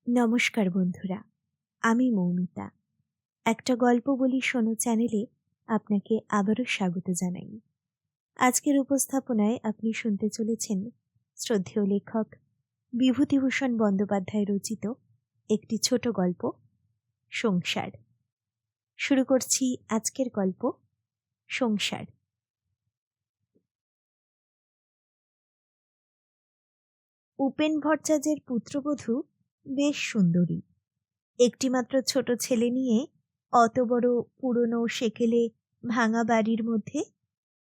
নমস্কার বন্ধুরা, আমি মৌমিতা। একটা গল্প বলি শোনো চ্যানেলে আপনাকে আবারও স্বাগত জানাই। আজকের উপস্থাপনায় আপনি শুনতে চলেছেন শ্রদ্ধেয় লেখক বিভূতিভূষণ বন্দ্যোপাধ্যায় রচিত একটি ছোট গল্প, সংসার। শুরু করছি আজকের গল্প, সংসার। উপেন ভট্টাচার্যের পুত্রবধূ বেশ সুন্দরী। একটিমাত্র ছোট ছেলে নিয়ে অত বড় পুরনো সেকেলে ভাঙা বাড়ির মধ্যে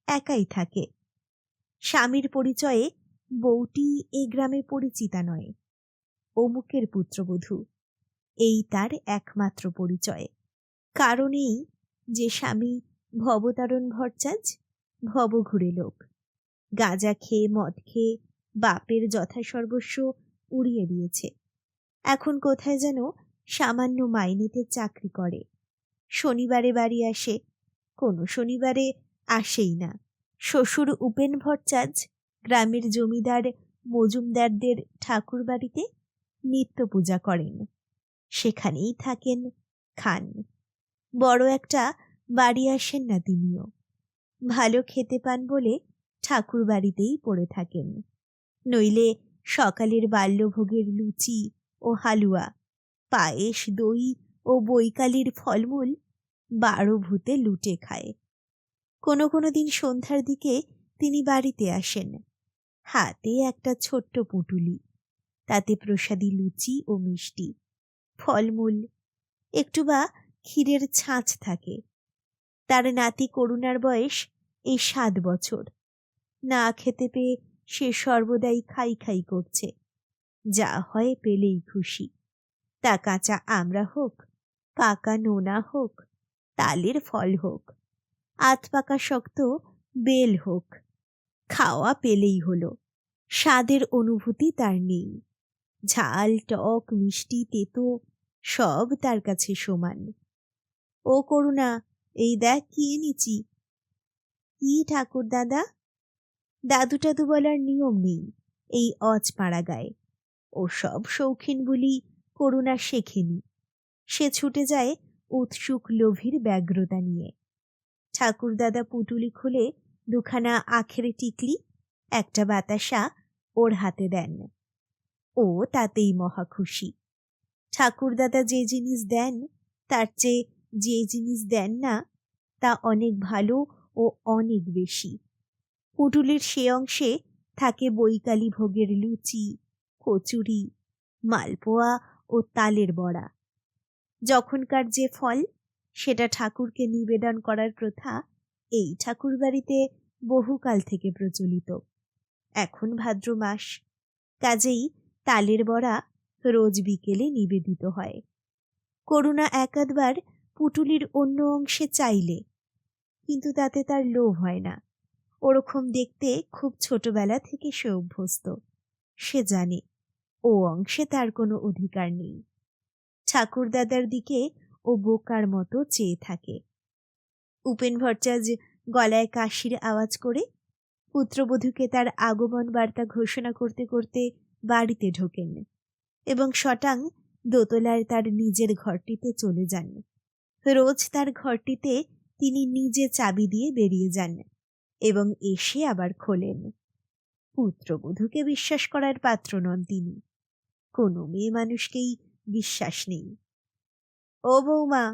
একাই থাকে। স্বামীর পরিচয়ে বউটি এ গ্রামে পরিচিতা নয়। অমুকের পুত্রবধূ, এই তার একমাত্র পরিচয়। কারণ এই যে স্বামী ভবতারণ ভট্টাচার্য ভবঘুরে লোক। গাঁজা খেয়ে মদ খেয়ে বাপের যথাসর্বস্ব উড়িয়ে দিয়েছে। এখন কোথায় যেন সামান্য মাইনেতে চাকরি করে। শনিবারে বাড়ি আসে, কোনো শনিবারে আসেই না। শ্বশুর উপেন ভট্টাচার্য গ্রামের জমিদার মজুমদারদের ঠাকুর বাড়িতে নিত্য পূজা করেন। সেখানেই থাকেন, খান। বড় একটা বাড়ি আসেন না তিনিও। ভালো খেতে পান বলে ঠাকুর বাড়িতেই পড়ে থাকেন। নইলে সকালের বাল্যভোগের লুচি ও হালুয়া, পায়েস, দই ও বৈকালির ফলমূল 12 ভূতে লুটে খায়। কোনো কোনো দিন সন্ধ্যার দিকে তিনি বাড়িতে আসেন, হাতে একটা ছোট্ট পুঁটুলি, তাতে প্রসাদী লুচি ও মিষ্টি, ফলমূল, একটু বা ক্ষীরের ছাঁচ থাকে। তার নাতি করুণার বয়স এই 7 বছর। না খেতে পেয়ে সে সর্বদাই খাই খাই করছে। যা হয় পেলেই খুশি। তা কাঁচা আমড়া হোক, পাকা নোনা হোক, তালের ফল হোক, আধপাকা শক্ত বেল হোক, খাওয়া পেলেই হলো। স্বাদের অনুভূতি তার নেই। ঝাল, টক, মিষ্টি, তেতো সব তার কাছে সমান। ও করুণা, এই দেখ কি এনেছি। কি ঠাকুর দাদা? দাদু টাদু বলার নিয়ম নেই এই অজপাড়া গায়ে। ও সব শৌখিন বলি করুণা শেখেনি। সে ছুটে যায় উৎসুক লোভীর ব্যগ্রতা নিয়ে। ঠাকুর দাদা পুটুলি খুলে দুখানা আখের টিকলি, একটা বাতাসা ওর হাতে দেন। ও তাতেই মহা খুশি। ঠাকুর দাদা যে জিনিস দেন তার চেয়ে যে জিনিস দেন না তা অনেক ভালো ও অনেক বেশি। পুটুলির সে অংশে থাকে বৈকালী ভোগের লুচি, কচুরি, মালপোয়া ও তালের বড়া। যখনকার যে ফল সেটা ঠাকুরকে নিবেদন করার প্রথা এই ঠাকুর বাড়িতে বহুকাল থেকে প্রচলিত। এখন ভাদ্র মাস, কাজেই তালের বড়া রোজ বিকেলে নিবেদিত হয়। করুণা একাধবার পুটুলির অন্য অংশে চাইলে, কিন্তু তাতে তার লোভ হয় না। ওরকম দেখতে খুব ছোটবেলা থেকে সে অভ্যস্ত। সে জানে ও অংশে তার কোনো অধিকার নেই। ঠাকুর দাদার দিকে ও বোকার মতো চেয়ে থাকে। উপেন ভট্টাচার্য গলায় কাশির আওয়াজ করে পুত্রবধূকে তার আগমন বার্তা ঘোষণা করতে করতে বাড়িতে ঢোকেন এবং শটাং দোতলায় তার নিজের ঘরটিতে চলে যান। রোজ তার ঘরটিতে তিনি নিজে চাবি দিয়ে বেরিয়ে যান এবং এসে আবার খোলেন। পুত্রবধূকে বিশ্বাস করার পাত্র নন তিনি। কোনো মেয়ে মানুষকেই বিশ্বাস নেই। ও বৌমা,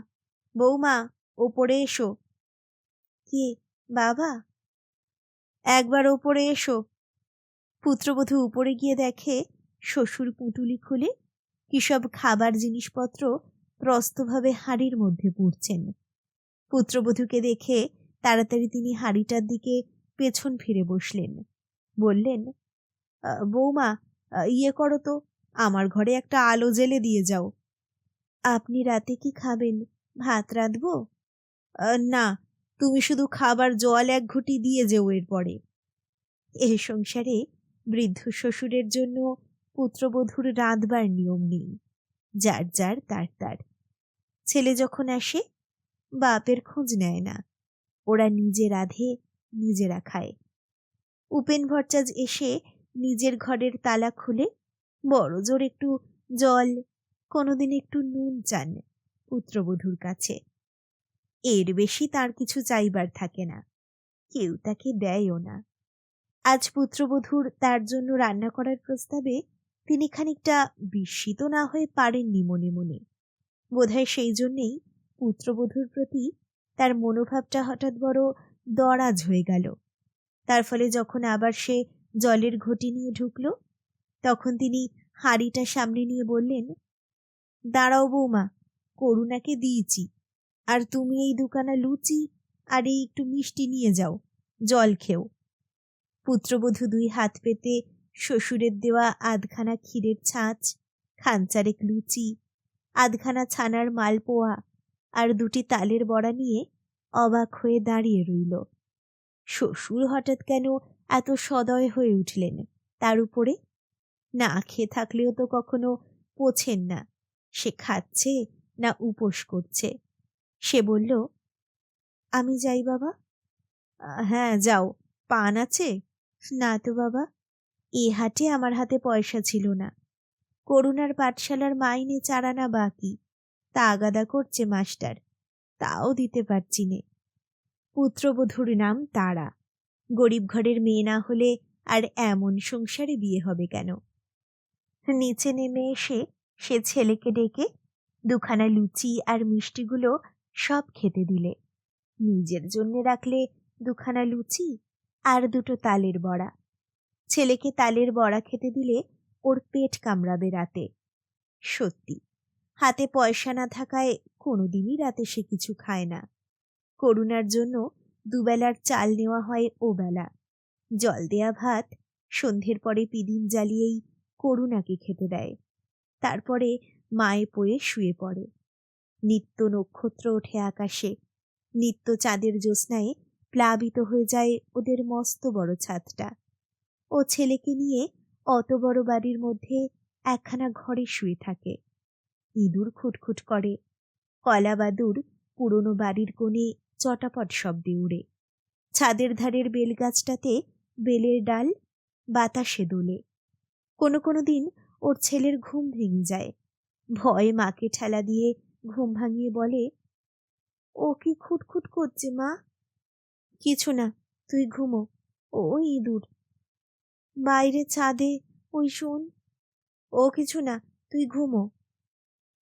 বৌমা, ওপরে এসো। কে? বাবা? একবার ওপরে এসো। পুত্রবধূ উপরে গিয়ে দেখে শ্বশুর পুঁটুলি খুলে কি সব খাবার জিনিসপত্র প্রস্তভাবে হাঁড়ির মধ্যে পুড়ছেন। পুত্রবধূকে দেখে তাড়াতাড়ি তিনি হাঁড়িটার দিকে পেছন ফিরে বসলেন। বললেন, বৌমা, ইয়ে করো তো, আমার ঘরে একটা আলো জ্বেলে দিয়ে যাও। আপনি রাতে কি খাবেন? ভাত রাঁধবো? না, তুমি শুধু খাবার জল 1 ঘুঁটি দিয়ে যেও এরপরে। এ সংসারে বৃদ্ধ শ্বশুরের জন্য পুত্রবধূর রাঁধবার নিয়ম নেই। যার যার তার তার। ছেলে যখন আসে বাপের খোঁজ নেয় না। ওরা নিজে রাঁধে, নিজেরা খায়। উপেন ভট্টাচার্য এসে নিজের ঘরের তালা খুলে বড় জোর একটু জল, কোনোদিন একটু নুন চান পুত্রবধূর কাছে। এর বেশি তার কিছু চাইবার থাকে না, কেউ তাকে দেয়ও না। আজ পুত্রবধূর তার জন্য রান্না করার প্রস্তাবে তিনি খানিকটা বিস্মিত না হয়ে পারেননি মনে মনে। বোধহয় সেই জন্যেই পুত্রবধূর প্রতি তার মনোভাবটা হঠাৎ বড় দরাজ হয়ে গেল। তার ফলে যখন আবার সে জলের ঘটি নিয়ে ঢুকল, তখন তিনি হাঁড়িটা সামনে নিয়ে বললেন, দাঁড়াও বৌমা, করুণাকে দিয়েছি, আর তুমি এই দুখানা লুচি আর এই একটু মিষ্টি নিয়ে যাও, জল খেও। পুত্রবধূ দুই হাত পেতে শ্বশুরের দেওয়া আধখানা ক্ষীরের ছাঁচ, খানচারেক লুচি, আধখানা ছানার মালপোয়া আর দুটি তালের বড়া নিয়ে অবাক হয়ে দাঁড়িয়ে রইল। শ্বশুর হঠাৎ কেন এত সদয় হয়ে উঠলেন? তার উপরে না খেয়ে থাকলেও তো কখনো পোছেন না সে খাচ্ছে না উপোস করছে। সে বলল, আমি যাই বাবা। হ্যাঁ যাও, পান আছে? না তো বাবা, এ হাটে আমার হাতে পয়সা ছিল না। করুণার পাঠশালার মাইনে 4 আনা বাকি, তাগাদা করছে মাস্টার, তাও দিতে পারছি নে। পুত্রবধূর নাম তারা, গরিব ঘরের মেয়ে না হলে আর এমন সংসারে বিয়ে হবে কেন? নিচে নেমে এসে সে ছেলেকে ডেকে দুখানা লুচি আর মিষ্টিগুলো সব খেতে দিলে। নিজের জন্য রাখলে দুখানা লুচি আর দুটো তালের বড়া। ছেলেকে তালের বড়া খেতে দিলে ওর পেট কামড়াবে রাতে। সত্যি, হাতে পয়সা না থাকায় কোনোদিনই রাতে সে কিছু খায় না। করুণার জন্য দুবেলার চাল নেওয়া হয় ও বেলা। জল দেয়া ভাত সন্ধ্যের পরে পিদিম জ্বালিয়েই করুণাকে খেতে দেয়। তারপরে মায়ে পয়ে শুয়ে পড়ে। নিত্য নক্ষত্র ওঠে আকাশে, নিত্য চাঁদের জ্যোৎস্নায় প্লাবিত হয়ে যায় ওদের মস্ত বড় ছাদটা। ও ছেলেকে নিয়ে অত বড় বাড়ির মধ্যে একখানা ঘরে শুয়ে থাকে। ইঁদুর খুটখুট করে, কলা বাদুর পুরনো বাড়ির কোণে চটাপট শব্দে উড়ে। ছাদের ধারের বেলগাছটাতে বেলের ডাল বাতাসে দোলে। কোনো কোনো দিন ওর ছেলের ঘুম ভেঙে যায়। ভয়ে মাকে ঠেলা দিয়ে ঘুম ভাঙিয়ে বলে, ও কি খুটখুট করছে মা? কিছু না, তুই ঘুমো, ও ইঁদুর। বাইরে ছাদে ওই শোন। ও কিছু না, তুই ঘুমো।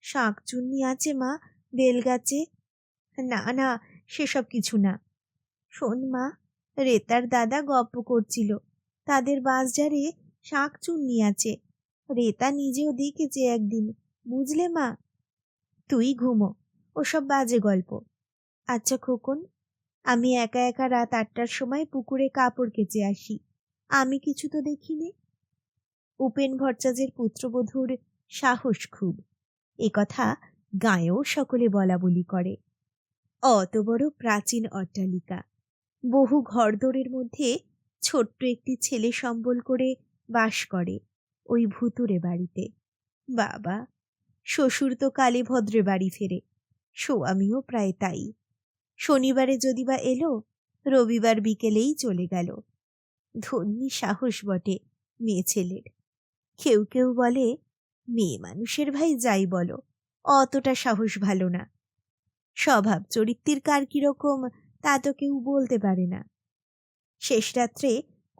শাঁকচুন্নি আছে মা বেলগাছে? না না, সেসব কিছু না। শোন মা, রেতার দাদা গপ্প করছিল, তাদের বাঁশঝাড়ে শাঁকচুন্নি আছে। রেতা নিজেও দেখেছে একদিন, বুঝলে মা? তুই ঘুমো, ওসব বাজে গল্প। আচ্ছা খোকন, আমি একা একা রাত 8টার সময় পুকুরে কাপড় কেচে আসি, আমি কিছু তো দেখিনি। উপেন ভট্টাচার্যের পুত্রবধূর সাহস খুব, এ কথা গাঁয়েও সকলে বলা বলি করে। অত বড় প্রাচীন অট্টালিকা, বহু ঘরদোরের মধ্যে ছোট্ট একটি ছেলে সম্বল করে বাস করে ওই ভুতুরে বাড়িতে। বাবা, শ্বশুর তো কালী ভদ্রে বাড়ি ফেরে, স্বামীও প্রায় তাই। শনিবারে যদি বা এলো, রবিবার বিকেলেই চলে গেল। ধন্যী সাহস বটে মেয়ে ছেলের। কেউ কেউ বলে, মেয়ে মানুষের ভাই যাই বলো, অতটা সাহস ভালো না। স্বভাব চরিত্রের কার কিরকম তা তো কেউ বলতে পারে না। শেষ রাত্রে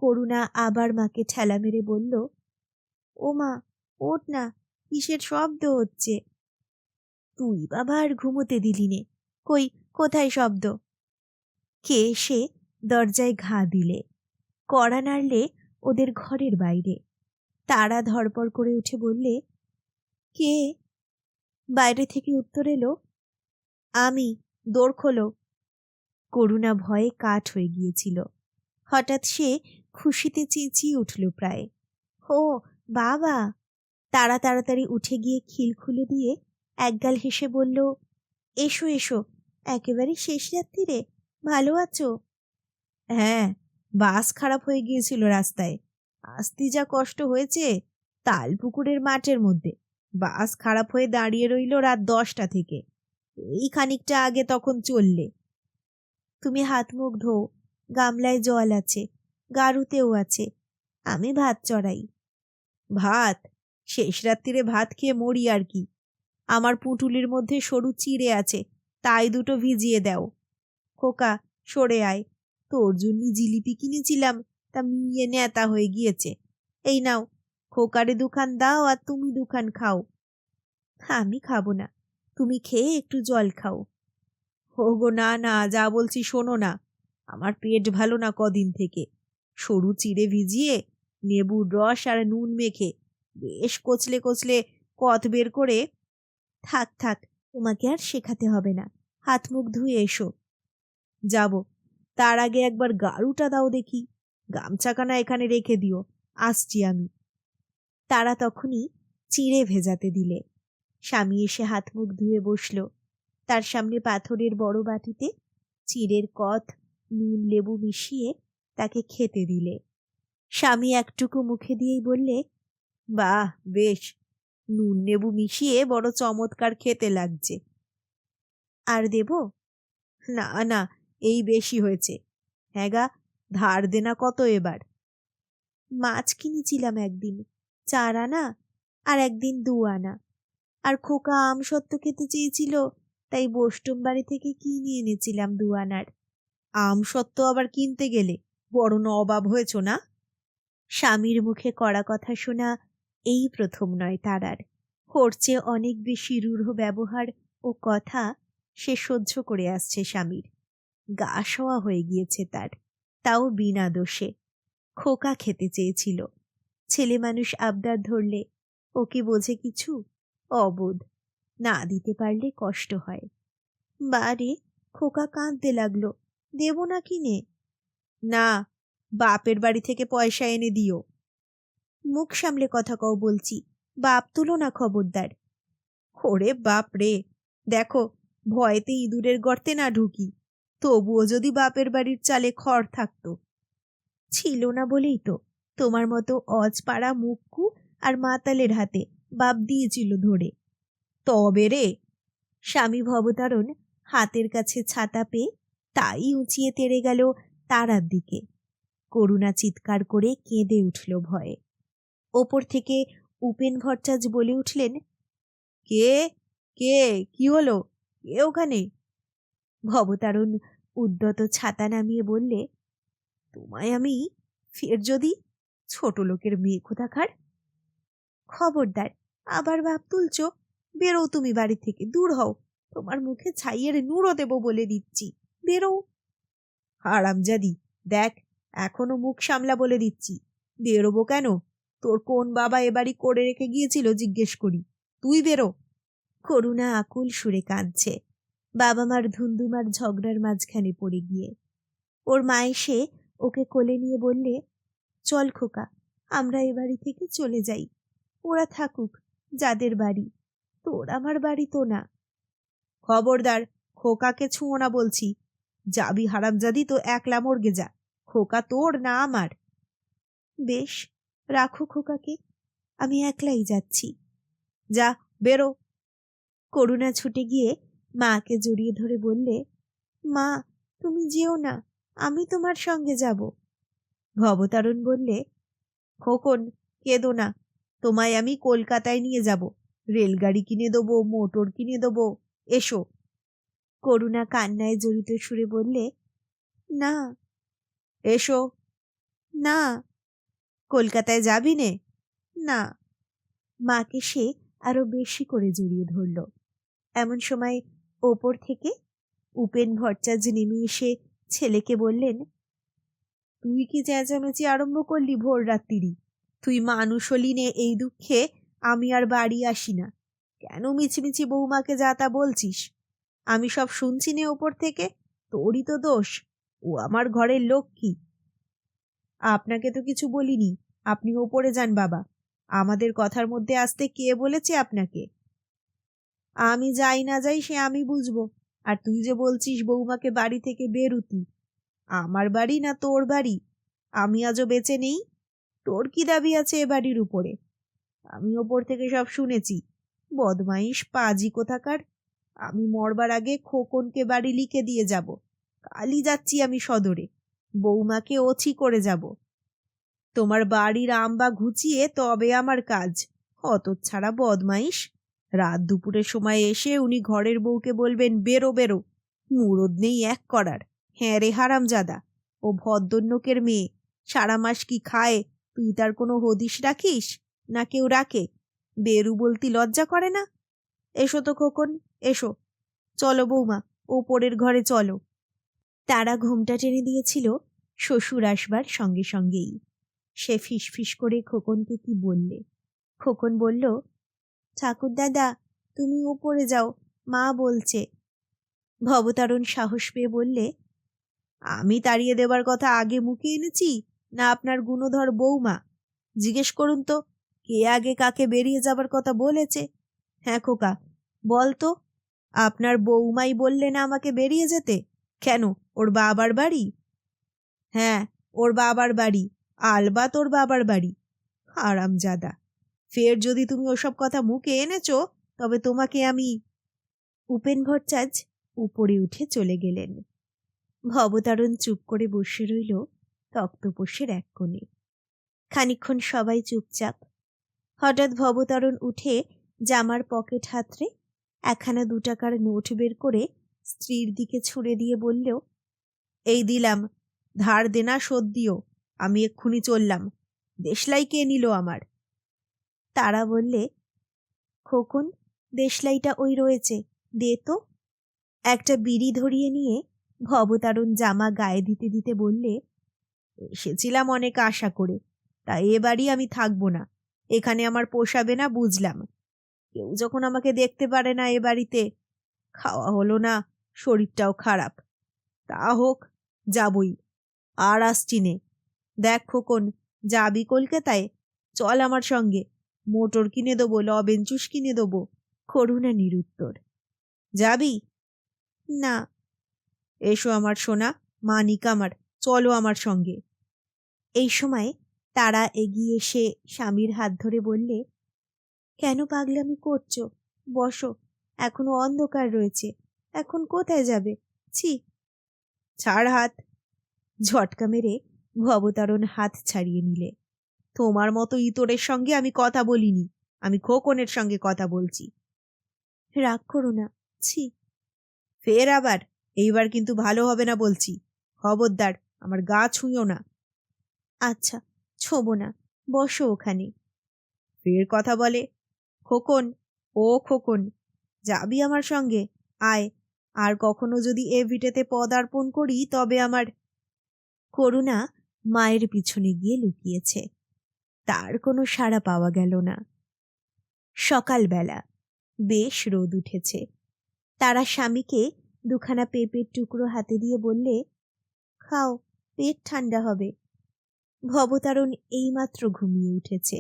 করুণা আবার মাকে ঠেলা মেরে বলল, ও মা, ওঠ না, কিসের শব্দ হচ্ছে? তুই বাবা আর ঘুমোতে দিলি নে, কই কোথায় শব্দ? কে এসে দরজায় ঘা দিলে, কড়া নাড়লে ওদের ঘরের বাইরে। তারা ধড়পড় করে উঠে বললে, কে? বাইরে থেকে উত্তর এলো, আমি, দোর খোলো। করুণা ভয়ে কাঠ হয়ে গিয়েছিল। হঠাৎ সে খুশিতে চেঁচিয়ে উঠল প্রায়, ও বাবা! তারা তাড়াতাড়ি উঠে গিয়ে খিল খুলে দিয়ে একগাল হেসে বলল, এসো এসো, একেবারে শেষ রাত্রিরে, ভালো আছো? হ্যাঁ, বাস খারাপ হয়ে গিয়েছিল রাস্তায়, আসতে যা কষ্ট হয়েছে। তালপুকুরের মাঠের মধ্যে বাস খারাপ হয়ে দাঁড়িয়ে রইল রাত 10টা থেকে, এই খানিকটা আগে তখন চললে। তুমি হাত মুখ ধো, গামলায় জল আছে, গাড়ুতেও আছে, আমি ভাত চড়াই। ভাত? শেষ রাত্রিরে ভাত খেয়ে মরি আর কি। আমার পুঁটুলির মধ্যে সরু চিড়ে আছে, তাই দুটো ভিজিয়ে দাও। খোকা, সরে আয়, তোর জন্য জিলিপি কিনেছিলাম, তা মিয়ে নেতা হয়ে গিয়েছে। এই নাও, খোকারে দুখান দাও আর তুমি দুখান খাও। আমি খাবো না, তুমি খেয়ে একটু জল খাও। ওগো না না, যা বলছি শোনো না, আমার পেট ভালো না কদিন থেকে। সরু চিড়ে ভিজিয়ে লেবুর রস আর নুন মেখে বেশ কচলে কচলে কত বের করে। থাক থাক, তোমাকে আর শেখাতে হবে না, হাত মুখ ধুয়ে এসো। যাব, তার আগে একবার গাড়ুটা দাও দেখি, গামছাখানা এখানে রেখে দিও, আসছি আমি। তারা তখনই চিড়ে ভেজাতে দিলে। স্বামী এসে হাত মুখ ধুয়ে বসল। তার সামনে পাথরের বড় বাটিতে চিড়ের কথ নুন লেবু মিশিয়ে তাকে খেতে দিলে। স্বামী একটুকু মুখে দিয়েই বললে, বাহ বেশ, নুন লেবু মিশিয়ে বড় চমৎকার খেতে লাগছে। আর দেব? না না, এই বেশি হয়েছে। হ্যাঁ গা, ধার দেনা কত এবার? মাছ কিনেছিলাম একদিন 4 আনা, আর একদিন 2 আনা। আর খোকা আম সত্ত্ব খেতে চেয়েছিল, তাই বোষ্টম বাড়ি থেকে কিনে এনেছিলাম 2 আনার। আম সত্ত্ব আবার কিনতে গেলে বড় নবাব হয়েছ না? স্বামীর মুখে কড়া কথা শোনা এই প্রথম নয় তারার। ওর চেয়ে অনেক বেশি রূঢ় ব্যবহার ও কথা সে সহ্য করে আসছে স্বামীর। গা শোয়া হয়ে গিয়েছে তার, তাও বিনা দোষে। খোকা খেতে চেয়েছিল, ছেলে মানুষ আবদার ধরলে ও কি বোঝে কিছু? অবোধ, না দিতে পারলে কষ্ট হয়। বারে, খোকা কাঁদতে লাগলো, দেব না কিনে? না, বাপের বাড়ি থেকে পয়সা এনে দিও। মুখ সামলে কথা কও বলছি, বাপ তুলো না খবরদার। ওরে বাপ রে, দেখো ভয়েতে ইঁদুরের গর্তে না ঢুকি, তবুও যদি বাপের বাড়ির চালে খড় থাকতো। ছিল না বলেই তো তোমার মতো অজপাড়া মুক্কু আর মাতালের হাতে বাপ দিয়েছিল ধরে। তবে রে, স্বামী ভবতারণ হাতের কাছে ছাতা পেয়ে তাই উঁচিয়ে তেড়ে গেল তারার দিকে। করুণা চিৎকার করে কেঁদে উঠল ভয়ে। ওপর থেকে উপেন ভট্টাচ বলে উঠলেন, কে কে কি হলো, কে ওখানে? ভবতারণ উদ্যত ছাতা নামিয়ে বললে, তোমায় আমি ফের যদি ছোট লোকের মেয়ে কোথাকার। খবরদার, আবার বাপ তুলছ, বেরো তুমি বাড়ি থেকে, দূর হও, তোমার মুখে ছাইয়ের নুড়ো দেব বলে দিচ্ছি, বেরো। হারামজাদি, দেখ এখনো মুখ সামলা বলে দিচ্ছি, বেরোবো কেন? তোর কোন বাবা এ বাড়ি করে রেখে গিয়েছিল জিজ্ঞেস করি, তুই বেরো। করুণা আকুল সুরে কাঁদছে, বাবা মার ধুন্দুমার ঝগড়ার মাঝখানে পড়ে গিয়ে। ওর মা এসে ওকে কোলে নিয়ে বললে, চল খোকা, আমরা এ বাড়ি থেকে চলে যাই, ওরা থাকুক যাদের বাড়ি, তোর আমার বাড়ি তো না। খবরদার, খোকাকে ছুঁয়ো না বলছি, যাবি হারামজাদি তো একলা মর্গে যা, খোকা তোর না আমার। বেশ, রাখো খোকাকে, আমি একলাই যাচ্ছি। যা, বেরো। করুণা ছুটে গিয়ে মাকে জড়িয়ে ধরে বললে, মা তুমি যেও না, আমি তোমার সঙ্গে যাব। ভবতারণ বললে, খোকন কেঁদো না, তোমায় আমি কলকাতায় নিয়ে যাব, রেলগাড়ি কিনে দেবো, মোটর কিনে দেবো, এসো। করুণা কান্নায় জড়িত সুরে বললে, না। এসো। না। কলকাতায় যাবি নে? না। মাকে সে আরো বেশি করে জড়িয়ে ধরল। এমন সময় ওপর থেকে উপেন ভট্টাচার্য নেমে এসে ছেলেকে বললেন, তুই কি চেঁচামেচি আরম্ভ করলি ভোর রাত্রি? তুই মানুষ হলি নে এই দুঃখে আমি আর বাড়ি আসি না, কেন মিছিমিছি বৌমাকে যা তা বলছিস? আমি সব শুনছি নে ওপর থেকে, তোরই তো দোষ, ও আমার ঘরের লক্ষ্মী। আপনাকে তো কিছু বলিনি, আপনি ওপরে যান বাবা, আমাদের কথার মধ্যে আসতে কে বলেছে আপনাকে? আমি যাই না যাই সে আমি বুঝবো, আর তুই যে বলছিস বৌমাকে বাড়ি থেকে বেরুতি, আমার বাড়ি না তোর বাড়ি? আমি আজও বেঁচে নেই, তোর কি দাবি আছে এ বাড়ির উপরে? আমি ওপর থেকে সব শুনেছি, বদমাইশ পাজি কোথাকার। আমি মরবার আগে খোকনকে বাড়ি লিখে দিয়ে যাব, কালই যাচ্ছি আমি সদরে, বৌমাকে ওছি করে যাব। তোমার বাড়ির আম্বা ঘুচিয়ে তবে আমার কাজ, হতচ্ছাড়া বদমাইশ। রাত দুপুরের সময় এসে উনি ঘরের বউকে বলবেন বেরো বেরো, মুরদ নেই এক করার। হ্যাঁ রে হারামজাদা, ও ভদ্দন্যকের মেয়ে, সারা মাস কি খায় তুই তার কোনো হদিশ রাখিস? না কেউ রাখে? বেরু বলতি লজ্জা করে না? এসো তো খোকন, এসো, চলো বৌমা, ওপরের ঘরে চলো। তারা ঘুমটা টেনে দিয়েছিল শ্বশুর আসবার সঙ্গে সঙ্গেই। সে ফিসফিস করে খোকনকে কি বললে। খোকন বলল, ঠাকুর দাদা, তুমি ওপরে যাও, মা বলছে। ভবতারণ সাহস পেয়ে বললে, আমি তাড়িয়ে দেবার কথা আগে মুখে এনেছি, না আপনার গুণধর বৌমা? জিজ্ঞেস করুন তো, কে আগে কাকে বেরিয়ে যাবার কথা বলেছে? হ্যাঁ খোকা, বল তো। আপনার বৌমাই বললে না আমাকে বেরিয়ে যেতে? কেন, ওর বাবার বাড়ি? হ্যাঁ, ওর বাবার বাড়ি, আলবাত ওর বাবার বাড়ি। হারামজাদা, ফের যদি তুমি ওসব কথা মুখে এনেছো, তবে তোমাকে আমি। উপেন ভট্টাচ উপরে উঠে চলে গেলেন। ভবতারণ চুপ করে বসে রইল তক্তপোষের এক কোণে। খানিকক্ষণ সবাই চুপচাপ। হঠাৎ ভবতারণ উঠে জামার পকেট হাতড়ে একখানা 2 টাকার নোট বের করে স্ত্রীর দিকে ছুঁড়ে দিয়ে বলল, এই দিলাম, ধার দেনা শোধ দিও, আমি এক্ষুনি চললাম। দেশলাই কে নিল আমার? তারা বললে, খোকন, দেশলাইটা ওই রয়েছে, দে তো। একটা বিড়ি ধরিয়ে নিয়ে ভবতারণ জামা গায়ে দিতে দিতে বললে, এসেছিলাম অনেক আশা করে, তা এ বাড়ি আমি থাকবো না, এখানে আমার পোষাবে না বুঝলাম। কেউ যখন আমাকে দেখতে পারে না এ বাড়িতে, খাওয়া হলো না, শরীরটাও খারাপ, তা হোক, যাবই, আর আসছি নে। দেখ খোকন, যাবি কলকাতায়? চল আমার সঙ্গে, মোটর কিনে দেবো, লবেন জুস কিনে দেবো। করুণা নিরুত্তর। যাবি? না। এসো আমার সোনা, মানিক আমার, চলো আমার সঙ্গে। এই সময় তারা এগিয়ে এসে স্বামীর হাত ধরে বললে, কেন পাগলামি করছো? বসো, এখনো অন্ধকার রয়েছে, এখন কোথায় যাবে? ছি। ছাড় হাত। ঝটকা মেরে ভবতারণ হাত ছাড়িয়ে নিলে। তোমার মতো ইতরের সঙ্গে আমি কথা বলিনি, আমি খোকনের সঙ্গে কথা বলছি। রাগ করো না, ছি। ফের আবার? এইবার কিন্তু ভালো হবে না বলছি, খবরদার আমার গা ছুঁয়ো না। আচ্ছা, ছোবো না, বসো ওখানে। ফের কথা বলে। খোকন, ও খোকন, যাবি আমার সঙ্গে? আয়, আর কখনো যদি এ ভিটেতে পদার্পণ করি তবে আমার। করুণা মায়ের পিছনে গিয়ে লুকিয়েছে। তার কোনো সাড়া পাওয়া গেল না। সকালবেলা বেশ রোদ উঠেছে। তারা স্বামীকে 2খানা পেঁপের টুকরো হাতে দিয়ে বললে, খাও, পেট ঠান্ডা হবে। ভবতারণ এইমাত্র ঘুমিয়ে উঠেছে,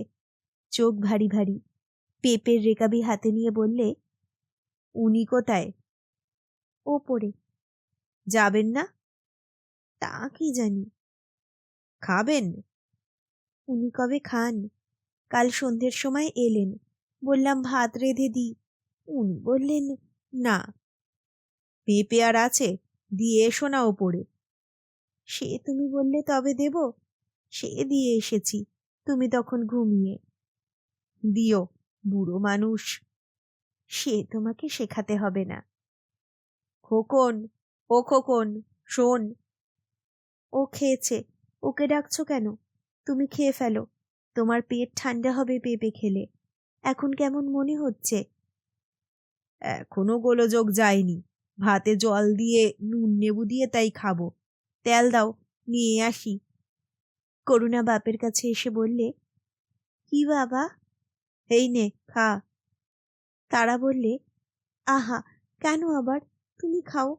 চোখ ভারী ভারী। পেঁপের রেকাবি হাতে নিয়ে বললে, উনি কোথায়? ওপরে। যাবেন না? তা কি জানি। খাবেন? উনি কবে খান? কাল সন্ধ্যের সময় এলেন, বললাম ভাত রেঁধে দিই, উনি বললেন না। পেঁপে আর আছে, দিয়ে এসো না ওপরে। সে তুমি বললে তবে দেব, সে দিয়ে এসেছি, তুমি তখন ঘুমিয়ে। দিও, বুড়ো মানুষ। সে তোমাকে শেখাতে হবে না। খোকন, ও খোকন, শোন। ও খেয়েছে, ওকে ডাকছো কেন? তুমি খেয়ে ফেলো, তোমার পেট ঠান্ডা হবে পেঁপে খেলে। এখন কেমন মনে হচ্ছে? এখনো গোলযোগ যায়নি, ভাতে জল দিয়ে নুন নেবু দিয়ে তাই খাবো। তেল দাও, নিয়ে আসি। করুণা বাপের কাছে এসে বললে, কি বাবা? এই নে, খা। তারা বললে, আহা, কেন আবার, তুমি খাও।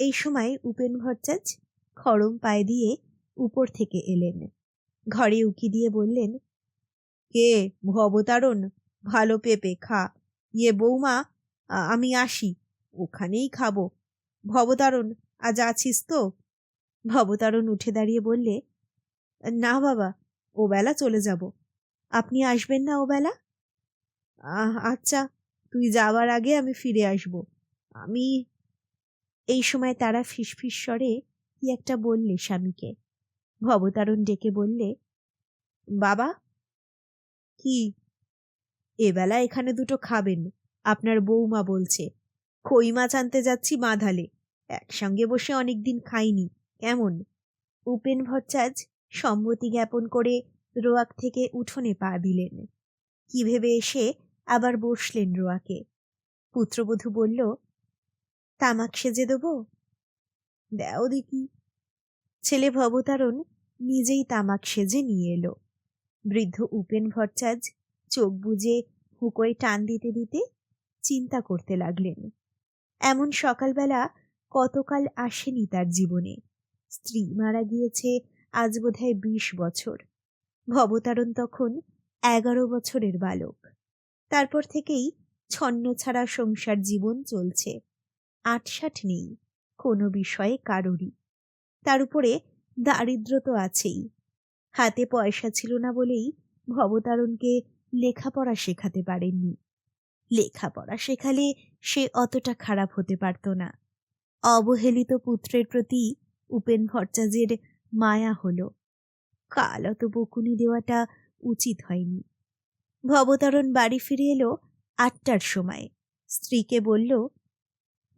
এই সময় উপেন ভট্টাচ খড়ম পায়ে দিয়ে উপর থেকে এলেন। ঘরে উকি দিয়ে বললেন, কে? ভবতারণ, ভালো পেঁপে, খা। ইয়ে বৌমা, আমি আসি, ওখানেই খাবো। ভবতারণ, আজ আছিস তো? ভবতারণ উঠে দাঁড়িয়ে বললে, না বাবা, ও বেলা চলে যাব। আপনি আসবেন না ও বেলা? আচ্ছা, তুই যাবার আগে আমি ফিরে আসব। আমি। এই সময় তারা ফিসফিস স্বরে কি একটা বললে স্বামীকে। ভবতারণ ডেকে বললে, বাবা। কি? এবেলা এখানে দুটো খাবেন, আপনার বৌমা বলছে। কই মাছ আনতে যাচ্ছি বাঁধালে, একসঙ্গে বসে অনেকদিন খাইনি, কেমন? উপেন ভট্টাচ সম্মতি জ্ঞাপন করে রোয়াক থেকে উঠোনে পা দিলেন। কি ভেবে এসে আবার বসলেন রোয়াকে। পুত্রবধূ বলল, তামাক সেজে দেবো? দেও দেখি। ছেলে ভবতারণ নিজেই তামাক সেজে নিয়ে এলো। বৃদ্ধ উপেন ভট্টাচ চোখ বুজে হুঁকোয় টান দিতে দিতে চিন্তা করতে লাগলেন। এমন সকালবেলা কতকাল আসেনি তার জীবনে। স্ত্রী মারা গিয়েছে আজ বোধহয় 20 বছর। ভবতারণ তখন 11 বছরের বালক। তারপর থেকেই ছন্ন ছাড়া সংসার জীবন চলছে। আটসাট নেই কোনো বিষয়ে কারোরই। তার উপরে দারিদ্র তো আছেই। হাতে পয়সা ছিল না বলেই ভবতারণকে লেখাপড়া শেখাতে পারেননি। লেখাপড়া শেখালে সে অতটা খারাপ হতে পারত না। অবহেলিত পুত্রের প্রতি উপেন ভট্টাচের মায়া হল। কাল অত বকুনি দেওয়াটা উচিত হয়নি। ভবতারণ বাড়ি ফিরে এলো 8টার সময়। স্ত্রীকে বলল,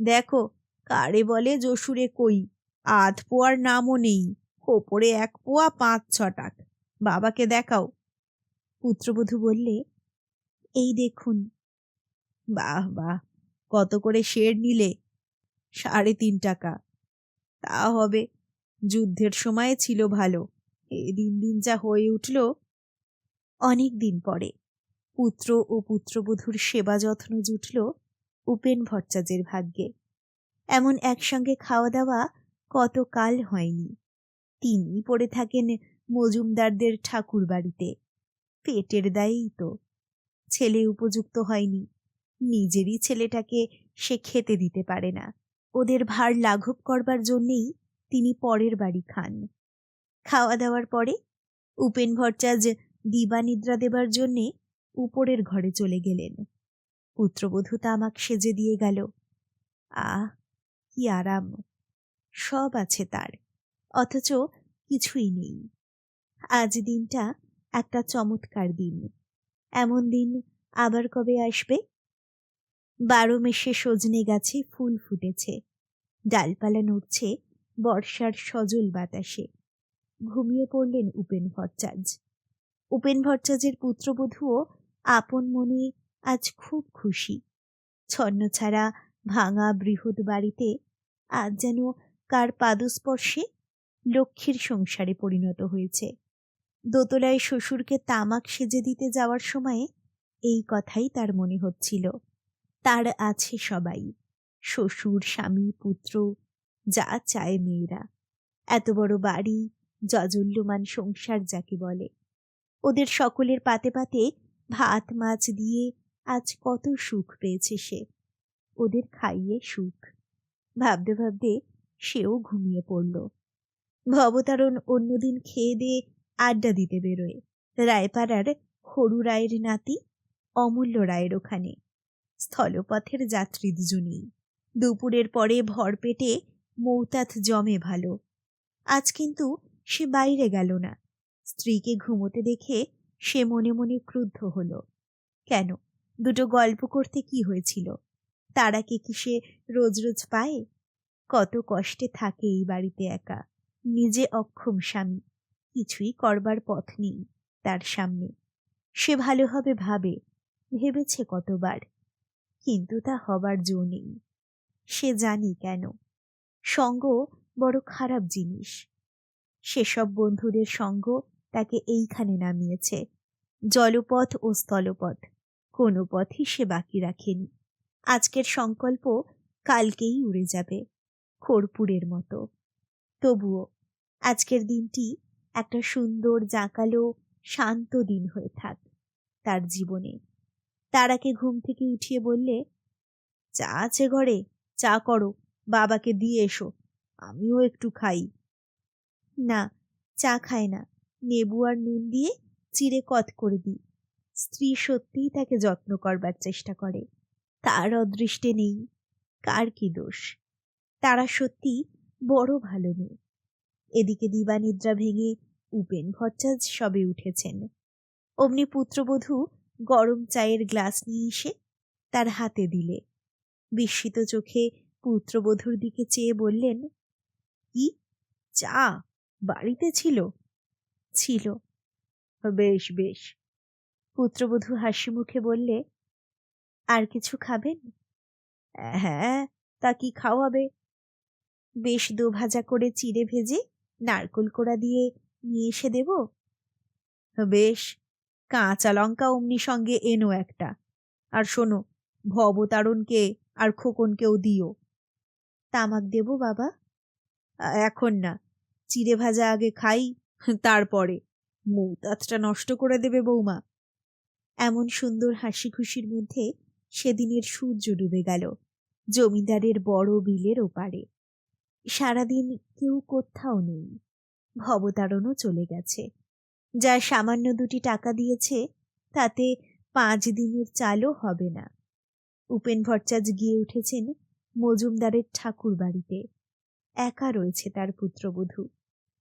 দেখো কারে বলে যশুরে কই, আধ পোয়ার নামও নেই, ওপরে 1 পোয়া 5-6 টাক। বাবাকে দেখাও। পুত্রবধূ বললে, এই দেখুন। বাহ বাহ, কত করে শের নিলে? 3.5 টাকা। তা হবে, যুদ্ধের সময়ে ছিল ভালো, এ দিন দিন যা হয়ে উঠল। অনেক দিন পরে পুত্র ও পুত্রবধূর সেবা যত্ন জুটল উপেন ভট্টাচের ভাগ্যে। এমন একসঙ্গে খাওয়া দাওয়া কত কাল হয়নি। তিনি পড়ে থাকেন মজুমদারদের ঠাকুর বাড়িতে। পেটের দায়েই তো। ছেলে উপযুক্ত হয়নি, নিজেরই ছেলেটাকে সে খেতে দিতে পারে না। ওদের ভার লাঘব করবার জন্যেই তিনি পরের বাড়ি খান। খাওয়া দাওয়ার পরে উপেন ভট্টাচ দিবানিদ্রা দেবার জন্যে উপরের ঘরে চলে গেলেন। পুত্রবধূ তামাক সেজে দিয়ে গেল। আহ, কি আরাম! সব আছে তার, অথচ কিছুই নেই। আজ দিনটা একটা চমৎকার দিন। এমন দিন আবার কবে আসবে? 12 মেশে সজনে গাছে ফুল ফুটেছে, ডালপালা নড়ছে বর্ষার সজল বাতাসে। ঘুমিয়ে পড়লেন উপেন ভট্টাচ। উপেন ভট্টাচের পুত্রবধূও আপন মনে আজ খুব খুশি। ছন্নছাড়া ভাঙা বৃহৎ বাড়িতে আজ যেন কার পাদস্পর্শে লক্ষ্মীর সংসারে পরিণত হয়েছে। দোতলায় শ্বশুরকে তামাক সেজে দিতে যাওয়ার সময়ে এই কথাই তার মনে হচ্ছিল। তার আছে সবাই, শ্বশুর, স্বামী, পুত্র, যা চায় মেয়েরা। এত বড় বাড়ি, জাজল্যমান সংসার যাকে বলে। ওদের সকলের পাতে পাতে ভাত মাছ দিয়ে আজ কত সুখ পেয়েছে সে। ওদের খাইয়ে সুখ। ভাবতে ভাবতে সেও ঘুমিয়ে পড়ল। ভবতারণ অন্যদিন খেয়ে দিয়ে আড্ডা দিতে বেরোয় রায়পাড়ার হরু রায়ের নাতি অমূল্য রায়ের ওখানে। স্থলপথের যাত্রী দুজনেই। দুপুরের পরে ভরপেটে মৌতাত জমে ভালো। আজ কিন্তু সে বাইরে গেল না। স্ত্রীকে ঘুমোতে দেখে সে মনে মনে ক্রুদ্ধ হল। কেন, দুটো গল্প করতে কি হয়েছিল? তারাকে কি সে রোজ রোজ পায়? কত কষ্টে থাকে এই বাড়িতে একা। নিজে অক্ষম স্বামী, কিছুই করবার পথ নেই তার সামনে। সে ভালো হবে ভাবে, ভেবেছে কতবার, কিন্তু তা হবার জো নেই। সে জানি কেন। সঙ্গ বড় খারাপ জিনিস। সেসব বন্ধুদের সঙ্গ তাকে এইখানে নামিয়েছে। জলপথ ও স্থলপথ কোনো পথই সে বাকি রাখেনি। আজকের সংকল্প কালকেই উড়ে যাবে, খড়পুরের মতো। তবুও আজকের দিনটি একটা সুন্দর জাঁকালো শান্ত দিন হয়ে থাক তার জীবনে। তারাকে ঘুম থেকে উঠিয়ে বললে, চা আছে ঘরে, চা করো, বাবাকে দিয়ে এসো, আমিও একটু খাই। না, চা খায় না, নেবু আর নুন দিয়ে চিড়ে কত করে দিই। স্ত্রী সত্যিই তাকে যত্ন করবার চেষ্টা করে। তার অদৃষ্টে নেই, কার কি দোষ? তারা সত্যি বড় ভালো মেয়ে। এদিকে দিবানিদ্রা ভেঙে উপেন ভট্টাচ সবে উঠেছেন। অমনি পুত্রবধূ গরম চায়ের গ্লাস নিয়ে এসে তার হাতে দিলে। বিস্মিত চোখে পুত্রবধূর দিকে চেয়ে বললেন, কি চা বাড়িতে ছিল? ছিল। বেশ বেশ। পুত্রবধূ হাসি মুখে বললে, আর কিছু খাবেন? হ্যাঁ, তা কি খাওয়াবে? বেশ দোভাজা করে চিড়ে ভেজে নারকোল কোড়া দিয়ে নিয়ে এসে দেব? বেশ, কাঁচা লঙ্কা অমনি সঙ্গে এনো একটা। আর শোনো, ভবতারণকে আর খোকনকেও দিও। তামাক দেব বাবা? এখন না, চিড়ে ভাজা আগে খাই, তারপরে। মৌতাতটা নষ্ট করে দেবে বৌমা। এমন সুন্দর হাসি খুশির মধ্যে সেদিনের সূর্য ডুবে গেল জমিদারের বড় বিলের ওপারে। সারাদিন কেউ কোথাও নেই। ভবতারণও চলে গেছে। যা সামান্য 2টি টাকা দিয়েছে তাতে 5 দিনের চালও হবে না। উপেন ভট্টাচার্য গিয়ে উঠেছেন মজুমদারের ঠাকুর বাড়িতে। একা রয়েছে তার পুত্রবধূ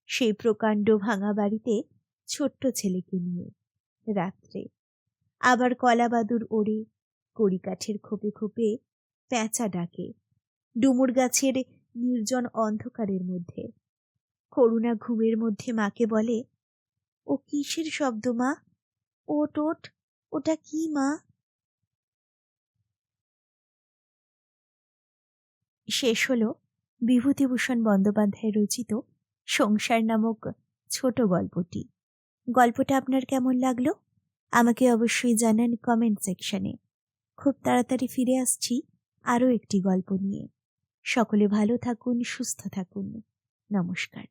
সেই প্রকাণ্ড ভাঙা বাড়িতে, ছোট্ট ছেলেকে নিয়ে। রাত্রে আবার কলাবাদুর ওড়ে, কড়িকাঠের খোপে খোপে প্যাঁচা ডাকে ডুমুর গাছের নির্জন অন্ধকারের মধ্যে। করুণা ঘুমের মধ্যে মাকে বলে, ও কিসের শব্দ মা? ওট ওট, ওটা কি মা? শেষ হলো বিভূতিভূষণ বন্দ্যোপাধ্যায় রচিত সংসার নামক ছোট গল্পটি। গল্পটা আপনার কেমন লাগলো আমাকে অবশ্যই জানান কমেন্ট সেকশনে। খুব তাড়াতাড়ি ফিরে আসছি আরও একটি গল্প নিয়ে। সকলে ভালো থাকুন, সুস্থ থাকুন। নমস্কার।